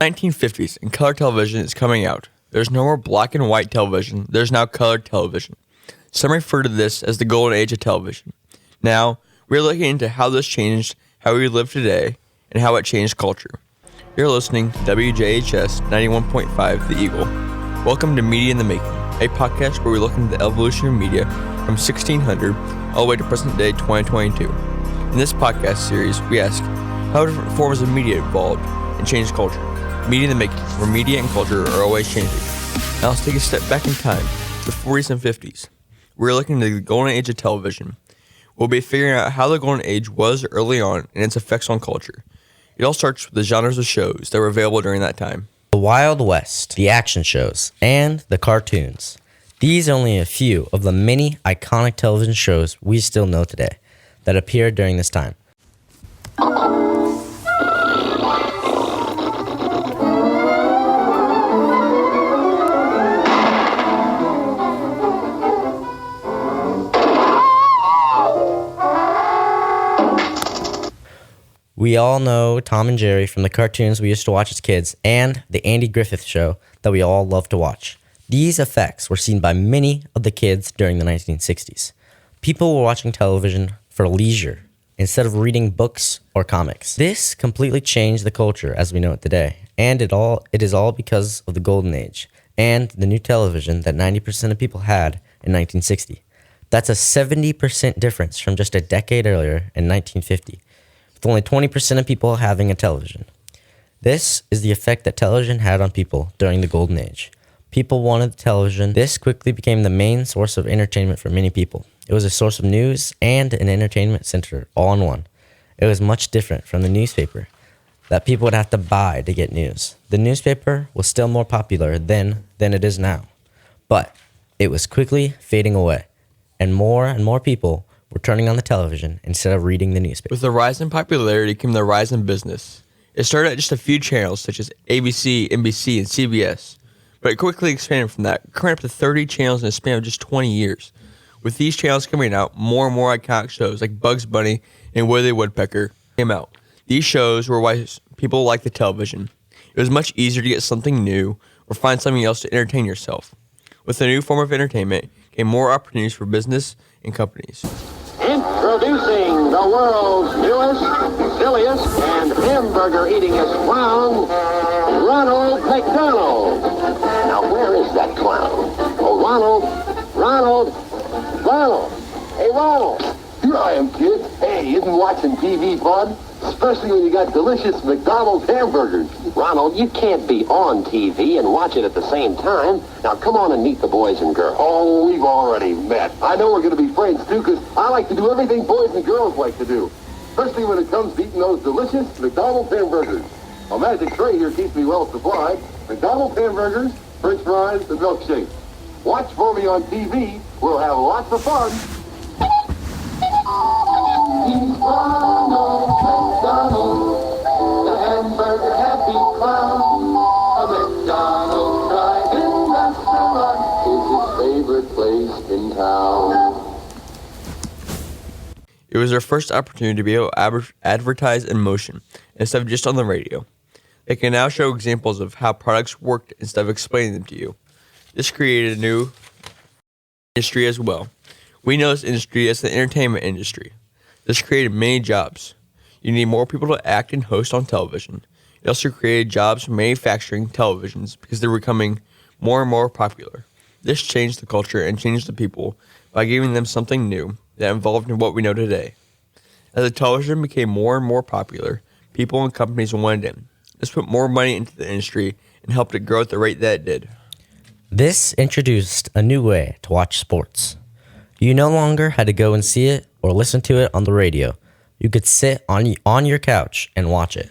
1950s and color television is coming out. There's no more black and white television, there's now colored television. Some refer to this as the golden age of television. Now, we're looking into how this changed how we live today and how it changed culture. You're listening to WJHS 91.5 The Eagle. Welcome to Media in the Making, a podcast where we look into the evolution of media from 1600 all the way to present day 2022. In this podcast series, we ask how different forms of media evolved and changed culture. Media in the Making, where media and culture are always changing. Now let's take a step back in time to the 40s and 50s. We're looking at the golden age of television. We'll be figuring out how the golden age was early on and its effects on culture. It all starts with the genres of shows that were available during that time. The Wild West, the action shows, and the cartoons. These are only a few of the many iconic television shows we still know today that appeared during this time. We all know Tom and Jerry from the cartoons we used to watch as kids and the Andy Griffith Show that we all love to watch. These effects were seen by many of the kids during the 1960s. People were watching television for leisure instead of reading books or comics. This completely changed the culture as we know it today, and it is all because of the golden age and the new television that 90% of people had in 1960. That's a 70% difference from just a decade earlier in 1950. With only 20% of people having a television. This is the effect that television had on people during the golden age. People wanted television. This quickly became the main source of entertainment for many people. It was a source of news and an entertainment center all in one. It was much different from the newspaper that people would have to buy to get news. The newspaper was still more popular then than it is now, but it was quickly fading away, and more people were turning on the television instead of reading the newspaper. With the rise in popularity came the rise in business. It started at just a few channels such as ABC, NBC, and CBS, but it quickly expanded from that, current up to 30 channels in a span of just 20 years. With these channels coming out, more and more iconic shows like Bugs Bunny and Woody the Woodpecker came out. These shows were why people liked the television. It was much easier to get something new or find something else to entertain yourself. With the new form of entertainment came more opportunities for business and companies. Introducing the world's newest, silliest, and hamburger-eatingest clown, Ronald McDonald. Now, where is that clown? Oh, Ronald. Hey, Ronald. Here I am, kid. Hey, isn't watching TV fun? Especially when you got delicious McDonald's hamburgers. Ronald, you can't be on TV and watch it at the same time. Now, come on and meet the boys and girls. Oh, we've already met. I know we're going to be friends, too, because I like to do everything boys and girls like to do. Especially when it comes to eating those delicious McDonald's hamburgers. A magic tray here keeps me well supplied. McDonald's hamburgers, french fries, and milkshakes. Watch for me on TV. We'll have lots of fun. He's Ronald McDonald, the hamburger happy clown. A McDonald's drive-in restaurant is his favorite place in town. It was their first opportunity to be able to advertise in motion instead of just on the radio. They can now show examples of how products worked instead of explaining them to you. This created a new industry as well. We know this industry as the entertainment industry. This created many jobs. You need more people to act and host on television. It also created jobs for manufacturing televisions because they were becoming more and more popular. This changed the culture and changed the people by giving them something new that involved in what we know today. As the television became more and more popular, people and companies wanted in. This put more money into the industry and helped it grow at the rate that it did. This introduced a new way to watch sports. You no longer had to go and see it or listen to it on the radio. You could sit on your couch and watch it.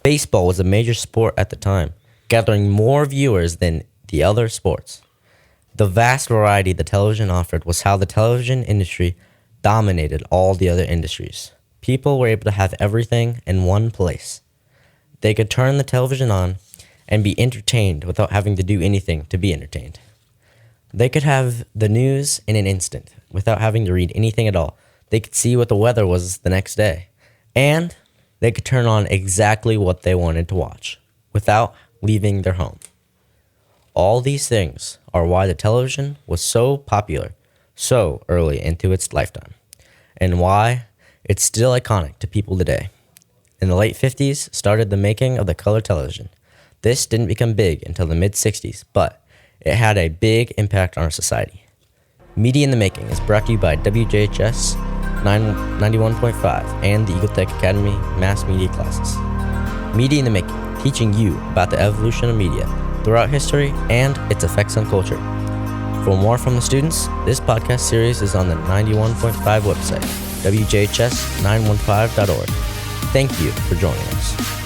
Baseball was a major sport at the time, gathering more viewers than the other sports. The vast variety the television offered was how the television industry dominated all the other industries. People were able to have everything in one place. They could turn the television on and be entertained without having to do anything to be entertained. They could have the news in an instant without having to read anything at all. They could see what the weather was the next day. And they could turn on exactly what they wanted to watch. without leaving their home. All these things are why the television was so popular so early into its lifetime, and why it's still iconic to people today. In the late 50s started the making of the color television. This didn't become big until the mid-60s, but it had a big impact on our society. Media in the Making is brought to you by WJHS 91.5 and the Eagle Tech Academy Mass Media Classes. Media in the Making, teaching you about the evolution of media throughout history and its effects on culture. For more from the students, this podcast series is on the 91.5 website, WJHS915.org. Thank you for joining us.